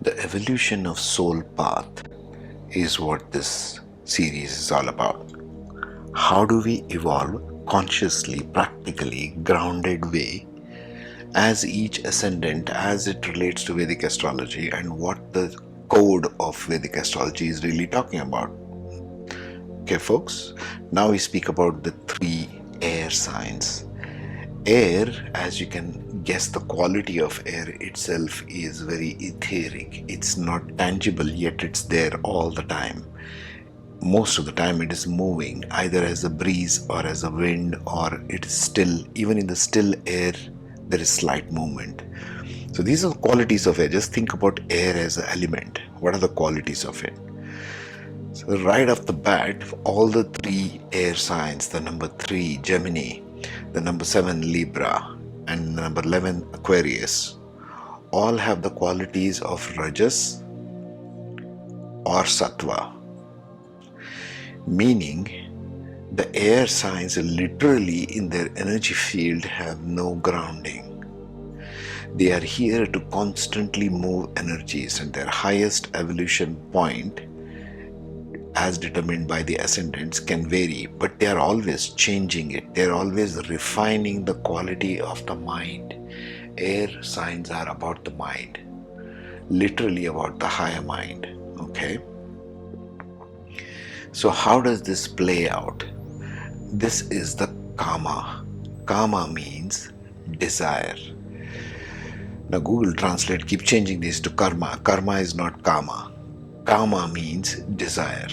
The evolution of soul path is what this series is all about. How do we evolve consciously, practically, grounded way as each ascendant as it relates to Vedic astrology and what the code of Vedic astrology is really talking about. Okay, folks, now we speak about the three air signs. Air, as you can guess, the quality of air itself is very etheric. It's not tangible, yet it's there all the time. Most of the time it is moving either as a breeze or as a wind, or it is still. Even in the still air there is slight movement. So these are the qualities of air. Just think about air as an element. What are the qualities of it? So right off the bat, all the three air signs, the number 3 Gemini, the number 7 Libra, and the number 11 Aquarius, all have the qualities of Rajas or Sattva, meaning the air signs literally in their energy field have no grounding. They are here to constantly move energies, and their highest evolution point, as determined by the ascendants, can vary, but they are always changing it. They are always refining the quality of the mind. Air signs are about the mind, literally about the higher mind. Okay, so how does this play out? This is the karma. Karma means desire. Now Google Translate keep changing this to karma. Karma is not karma. Karma means desire.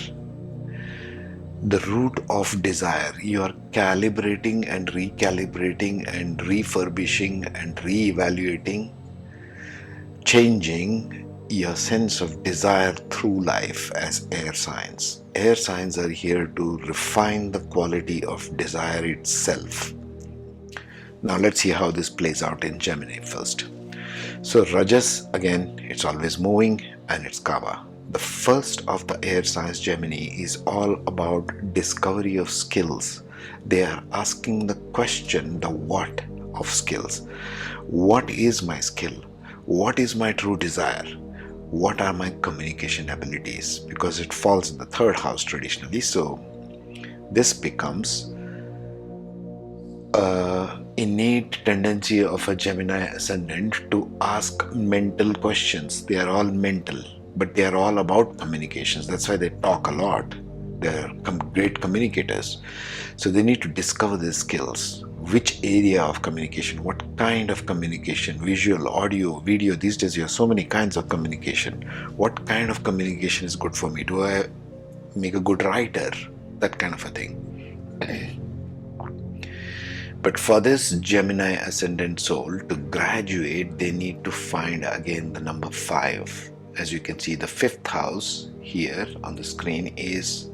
The root of desire. You are calibrating and recalibrating and refurbishing and re-evaluating, changing your sense of desire through life as air signs. Air signs are here to refine the quality of desire itself. Now let's see how this plays out in Gemini first. So Rajas, again, it's always moving and it's karma. The first of the air signs, Gemini, is all about discovery of skills. They are asking the question, the what of skills. What is my skill? What is my true desire? What are my communication abilities? Because it falls in the third house traditionally. So this becomes an innate tendency of a Gemini ascendant to ask mental questions. They are all mental, but they are all about communications. That's why they talk a lot. They are great communicators. So they need to discover their skills. Which area of communication? What kind of communication? Visual, audio, video. These days you have so many kinds of communication. What kind of communication is good for me? Do I make a good writer? That kind of a thing. But for this Gemini ascendant soul to graduate, they need to find again the number 5. As you can see, the 5th house here on the screen is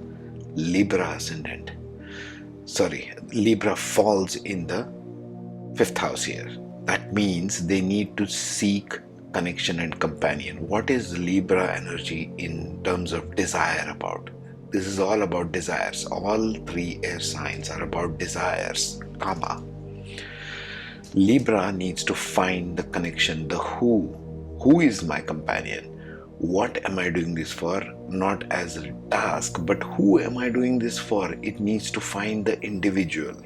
Libra ascendant. Sorry, Libra falls in the 5th house here. That means they need to seek connection and companion. What is Libra energy in terms of desire about? This is all about desires. All three air signs are about desires. Karma. Libra needs to find the connection, the who. Who is my companion? What am I doing this for? Not as a task, but who am I doing this for? It needs to find the individual.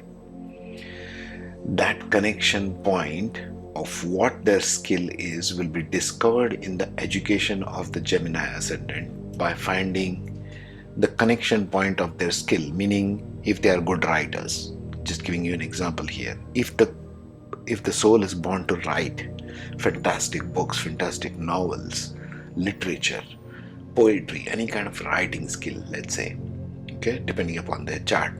That connection point of what their skill is will be discovered in the education of the Gemini ascendant by finding the connection point of their skill, meaning if they are good writers. Just giving you an example here. If the soul is born to write fantastic books, fantastic novels, literature, poetry, any kind of writing skill, let's say, okay, depending upon their chart.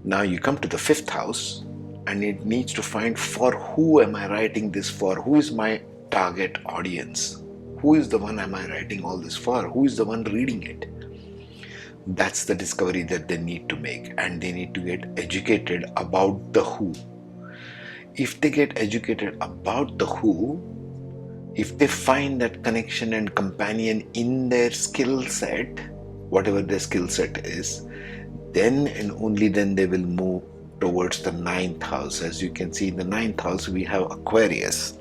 Now you come to the 5th house and it needs to find, for who am I writing this for? Who is my target audience? Who is the one am I writing all this for? Who is the one reading it? That's the discovery that they need to make, and they need to get educated about the who. If they get educated about the who, if they find that connection and companion in their skill set, whatever their skill set is, then and only then they will move towards the 9th house. As you can see, in the 9th house we have Aquarius.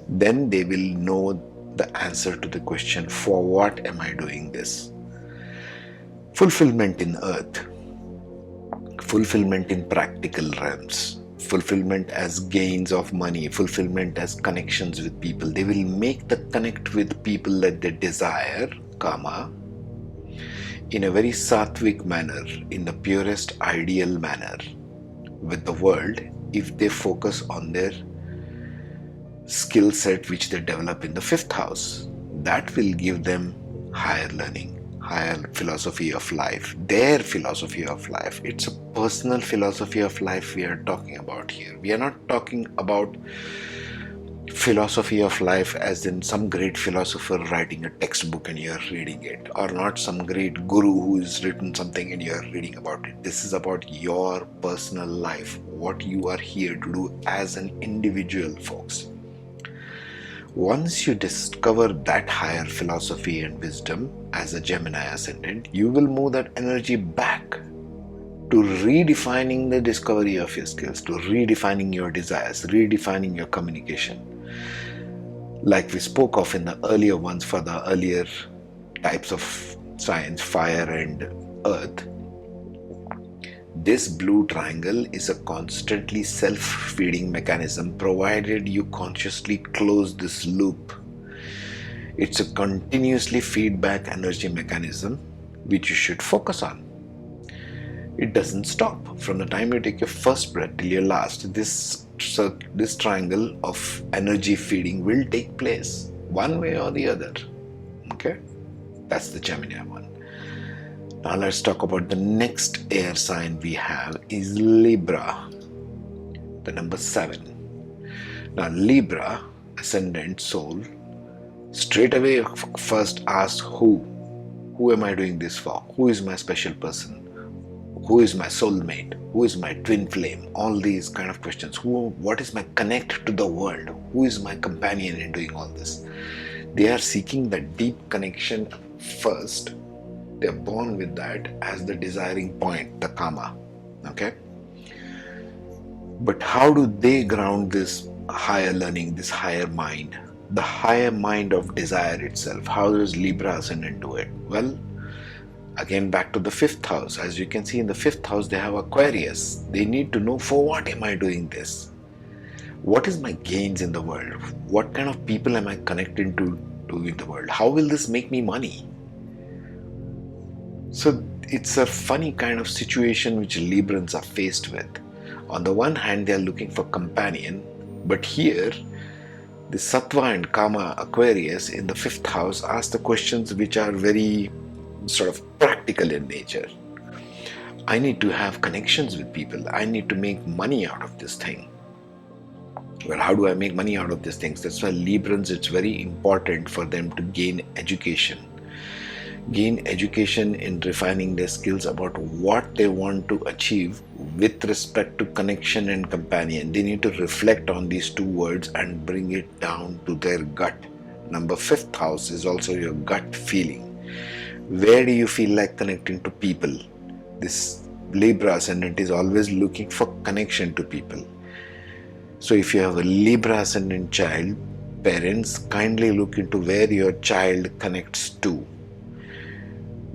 Then they will know the answer to the question, for what am I doing this? Fulfillment in earth, fulfillment in practical realms, fulfillment as gains of money, fulfillment as connections with people. They will make the connect with people that they desire, karma, in a very sattvic manner, in the purest ideal manner with the world, if they focus on their skill set which they develop in the fifth house. That will give them higher learning, higher philosophy of life, their philosophy of life. It's a personal philosophy of life we are talking about here. We are not talking about philosophy of life as in some great philosopher writing a textbook and you're reading it, or not some great guru who has written something and you're reading about it. This is about your personal life, what you are here to do as an individual, folks. Once you discover that higher philosophy and wisdom as a Gemini Ascendant, you will move that energy back to redefining the discovery of your skills, to redefining your desires, redefining your communication. Like we spoke of in the earlier ones for the earlier types of signs, fire and earth, this blue triangle is a constantly self-feeding mechanism provided you consciously close this loop. It's a continuously feedback energy mechanism which you should focus on. It doesn't stop. From the time you take your first breath till your last, this triangle of energy feeding will take place one way or the other. Okay? That's the Gemini one. Now let's talk about the next air sign we have is Libra, the number 7. Now Libra, ascendant soul, straight away first asks who am I doing this for? Who is my special person? Who is my soulmate? Who is my twin flame? All these kind of questions. What is my connect to the world? Who is my companion in doing all this? They are seeking that deep connection first. They are born with that as the desiring point, the karma. Okay? But how do they ground this higher learning, this higher mind? The higher mind of desire itself. How does Libra Ascendant do it? Well, again back to the 5th house. As you can see in the 5th house, they have Aquarius. They need to know, for what am I doing this? What is my gains in the world? What kind of people am I connected to in the world? How will this make me money? So it's a funny kind of situation which Librans are faced with. On the one hand, they are looking for companion, but here the Sattva and Kama Aquarius in the 5th house ask the questions which are very sort of practical in nature. I need to have connections with people. I need to make money out of this thing. Well, how do I make money out of these things? That's why Librans, it's very important for them to gain education. Gain education in refining their skills about what they want to achieve with respect to connection and companion. They need to reflect on these two words and bring it down to their gut. Number 5th house is also your gut feeling. Where do you feel like connecting to people? This Libra Ascendant is always looking for connection to people. So if you have a Libra Ascendant child, parents, kindly look into where your child connects to.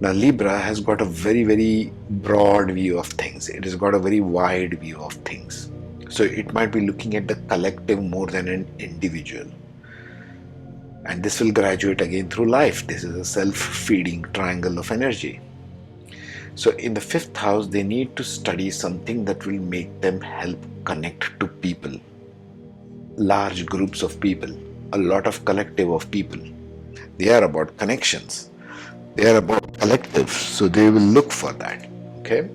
Now Libra has got a very, very broad view of things. It has got a very wide view of things. So it might be looking at the collective more than an individual. And this will graduate again through life. This is a self-feeding triangle of energy. So in the 5th house, they need to study something that will make them help connect to people. Large groups of people, a lot of collective of people. They are about connections. They are about collective, so they will look for that. Okay?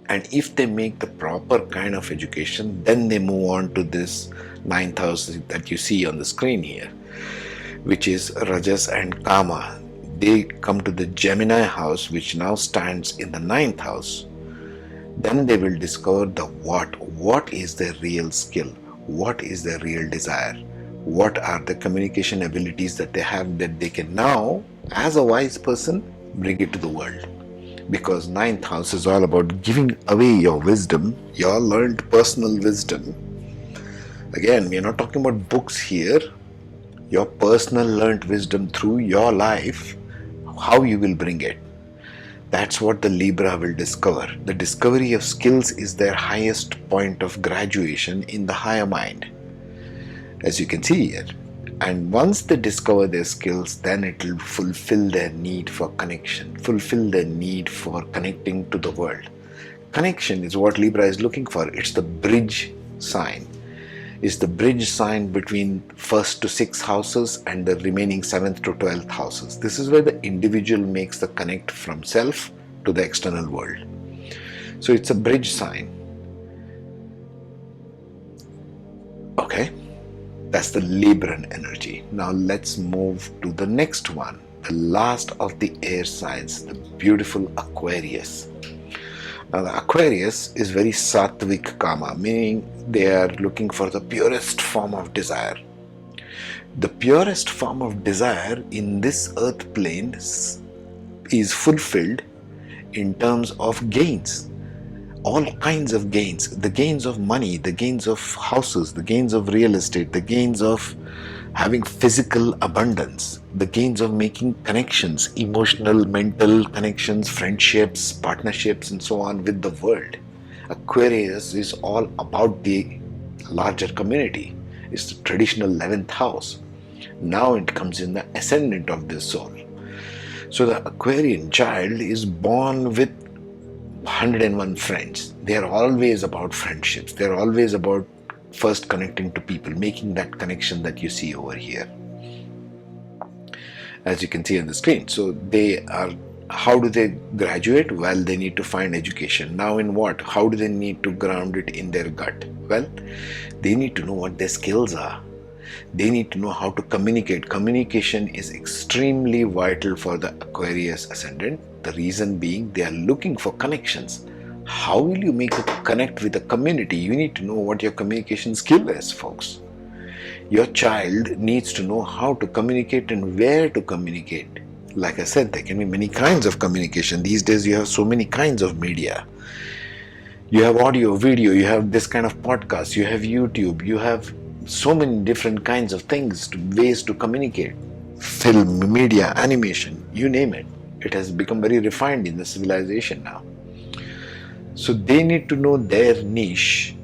And if they make the proper kind of education, then they move on to this 9th house that you see on the screen here, which is Rajas and Kama. They come to the Gemini house, which now stands in the 9th house. Then they will discover the what. What is their real skill? What is their real desire? What are the communication abilities that they have that they can now, as a wise person, bring it to the world? Because 9th house is all about giving away your wisdom, your learned personal wisdom. Again, we are not talking about books here. your personal learnt wisdom through your life, how you will bring it. That's what the Libra will discover. The discovery of skills is their highest point of graduation in the higher mind, as you can see here. And once they discover their skills, then it will fulfill their need for connection, fulfill their need for connecting to the world. Connection is what Libra is looking for. It's the bridge sign. It's the bridge sign between first to sixth houses and the remaining seventh to 12th houses. This is where the individual makes the connect from self to the external world. So it's a bridge sign. Okay, that's the Libran energy. Now let's move to the next one, the last of the air signs, the beautiful Aquarius. Now the Aquarius is very sattvic karma, meaning they are looking for the purest form of desire. The purest form of desire in this earth plane is fulfilled in terms of gains. All kinds of gains, the gains of money, the gains of houses, the gains of real estate, the gains of having physical abundance, the gains of making connections, emotional, mental connections, friendships, partnerships, and so on with the world. Aquarius is all about the larger community. It's the traditional 11th house. Now it comes in the ascendant of this soul. So the Aquarian child is born with 101 friends. They are always about friendships. They are always about first connecting to people, making that connection that you see over here, as you can see on the screen. So they are, how do they graduate? Well, they need to find education. Now in what? How do they need to ground it in their gut? Well, they need to know what their skills are. They need to know how to communicate. Communication is extremely vital for the Aquarius Ascendant. The reason being, they are looking for connections. How will you make a connect with a community? You need to know what your communication skill is, folks. Your child needs to know how to communicate and where to communicate. Like I said, there can be many kinds of communication. These days you have so many kinds of media. You have audio, video, you have this kind of podcast, you have YouTube, you have so many different kinds of things, ways to communicate. Film, media, animation, you name it. It has become very refined in the civilization now. So they need to know their niche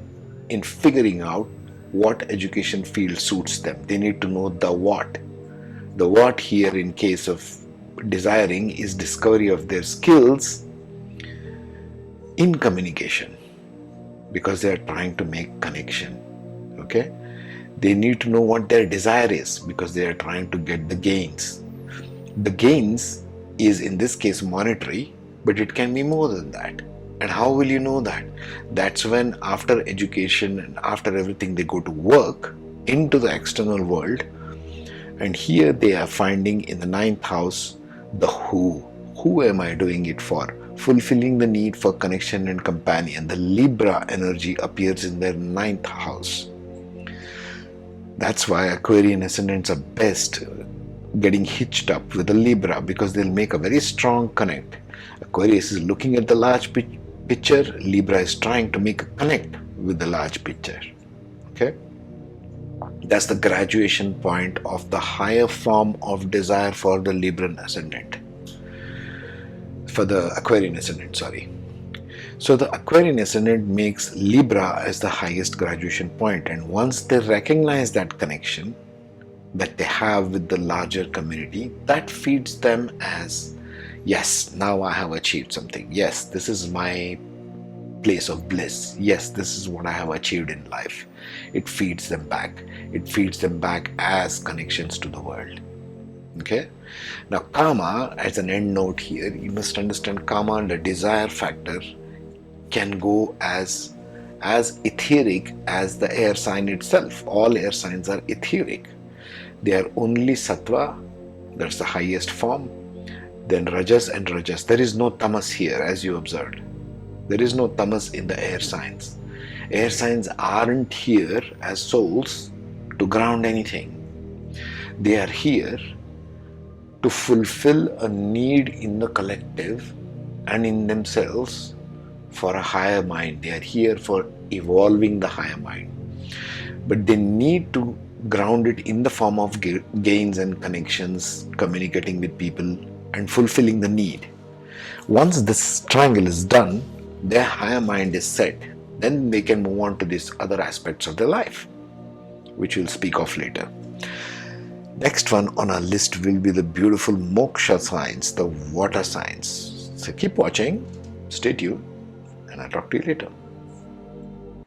in figuring out what education field suits them. They need to know the what. The what here in case of desiring is discovery of their skills in communication, because they are trying to make connection. Okay? They need to know what their desire is, because they are trying to get the gains. The gains is in this case monetary, but it can be more than that. And how will you know that? That's when after education and after everything they go to work into the external world, and here they are finding in the 9th house the who. Who am I doing it for? Fulfilling the need for connection and companion. The Libra energy appears in their 9th house. That's why Aquarian Ascendants are best getting hitched up with a Libra, because they'll make a very strong connect. Aquarius is looking at the large picture. Libra is trying to make a connect with the large picture. Okay? That's the graduation point of the higher form of desire for the Libran Ascendant. For the Aquarian Ascendant, sorry. So the Aquarian Ascendant makes Libra as the highest graduation point, and once they recognize that connection that they have with the larger community, that feeds them as, yes, now I have achieved something. Yes, this is my place of bliss. Yes, this is what I have achieved in life. It feeds them back. It feeds them back as connections to the world. Okay? Now karma, as an end note here, you must understand karma and the desire factor can go as etheric as the air sign itself. All air signs are etheric. They are only sattva, that's the highest form, then rajas and rajas. There is no tamas here, as you observed. There is no tamas in the air signs. Air signs aren't here as souls to ground anything. They are here to fulfill a need in the collective and in themselves for a higher mind. They are here for evolving the higher mind. But they need to ground it in the form of gains and connections, communicating with people, and fulfilling the need. Once this triangle is done, their higher mind is set, then they can move on to these other aspects of their life, which we'll speak of later. Next one on our list will be the beautiful moksha signs, the water signs. So keep watching, stay tuned, and I'll talk to you later.